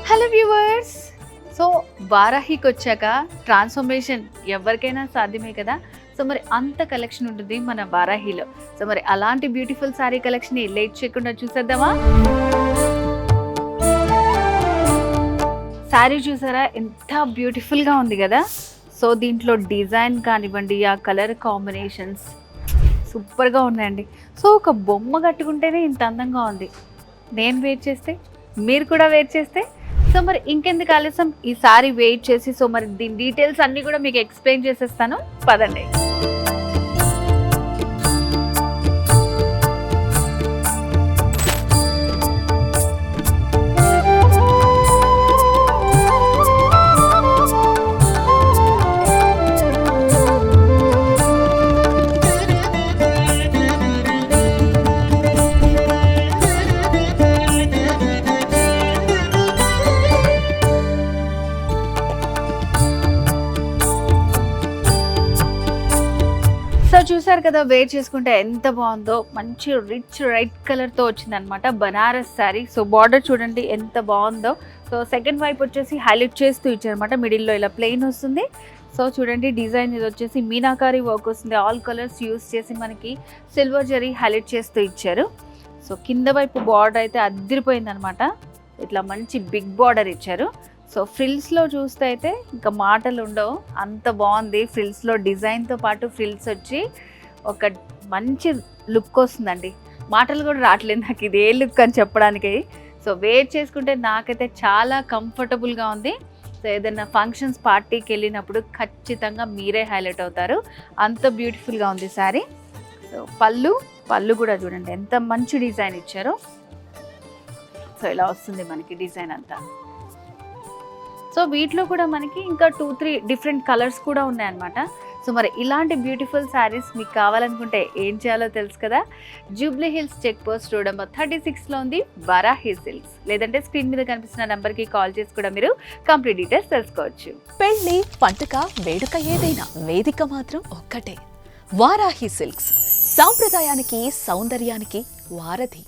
Hello viewers. So వారాహికి వచ్చాక transformation ఎవరికైనా సాధ్యమే కదా. సో మరి అంత కలెక్షన్ ఉంటుంది మన వారాహిలో. సో మరి అలాంటి బ్యూటిఫుల్ సారీ కలెక్షన్ లేట్ చేయకుండా చూసేద్దామా. శారీ చూసారా ఎంత బ్యూటిఫుల్గా ఉంది కదా. సో దీంట్లో డిజైన్ కానివ్వండి, ఆ కలర్ కాంబినేషన్స్ సూపర్గా ఉన్నాయండి. సో ఒక బొమ్మ కట్టుకుంటేనే ఇంత అందంగా ఉంది. నేను వెయిట్ చేస్తే మీరు కూడా వెయిట్ చేస్తే సో మరి ఇంకెందుకు ఆలస్యం, ఈ సారీ వెయిట్ చేసి సో మరి దీని డీటెయిల్స్ అన్నీ కూడా మీకు ఎక్స్ప్లెయిన్ చేసేస్తాను, పదండి. సో చూసారు కదా, వేర్ చేసుకుంటే ఎంత బాగుందో. మంచి రిచ్ రెడ్ కలర్తో వచ్చింది అనమాట బనారస్ శారీ. సో బార్డర్ చూడండి ఎంత బాగుందో. సో సెకండ్ వైపు వచ్చేసి హైలైట్ చేస్తూ ఇచ్చారనమాట. మిడిల్లో ఇలా ప్లెయిన్ వస్తుంది. సో చూడండి డిజైన్ ఇది వచ్చేసి మీనాకారి వర్క్ వస్తుంది. ఆల్ కలర్స్ యూస్ చేసి మనకి సిల్వర్ జరీ హైలైట్ చేస్తూ ఇచ్చారు. సో కింద వైపు బార్డర్ అయితే అదిరిపోయింది అనమాట. ఇట్లా మంచి బిగ్ బార్డర్ ఇచ్చారు. సో ఫ్రిల్స్లో చూస్తే అయితే ఇంకా మాటలు ఉండవు, అంత బాగుంది. ఫ్రిల్స్లో డిజైన్తో పాటు ఫ్రిల్స్ వచ్చి ఒక మంచి లుక్ వస్తుందండి. మాటలు కూడా రావట్లేదు నాకు ఇది ఏ లుక్ అని చెప్పడానికి. సో వేర్ చేసుకుంటే నాకైతే చాలా కంఫర్టబుల్గా ఉంది. సో ఏదైనా ఫంక్షన్స్ పార్టీకి వెళ్ళినప్పుడు ఖచ్చితంగా మీరే హైలైట్ అవుతారు, అంత బ్యూటిఫుల్గా ఉంది శారీ. సో పళ్ళు కూడా చూడండి ఎంత మంచి డిజైన్ ఇచ్చారో. సో ఇలా వస్తుంది మనకి డిజైన్ అంతా. సో వీటిలో కూడా మనకి ఇంకా 2-3 డిఫరెంట్ కలర్స్ కూడా ఉన్నాయన్నమాట. సో మరి ఇలాంటి బ్యూటిఫుల్ శారీస్ మీకు కావాలనుకుంటే ఏం చేయాలో తెలుసు కదా. Jubilee Hills check post road number 36లో ఉంది వారాహి సిల్క్స్. లేదంటే స్క్రీన్ మీద కనిపిస్తున్న నెంబర్కి కాల్ చేసి కూడా మీరు కంప్లీట్ డీటెయిల్స్ తెలుసుకోవచ్చు. పెళ్లి, పండుగ, వేడుక ఏదైనా వేదిక మాత్రం ఒక్కటే. వారాహి సిల్క్స్ సాంప్రదాయానికి, సౌందర్యానికి వారధి.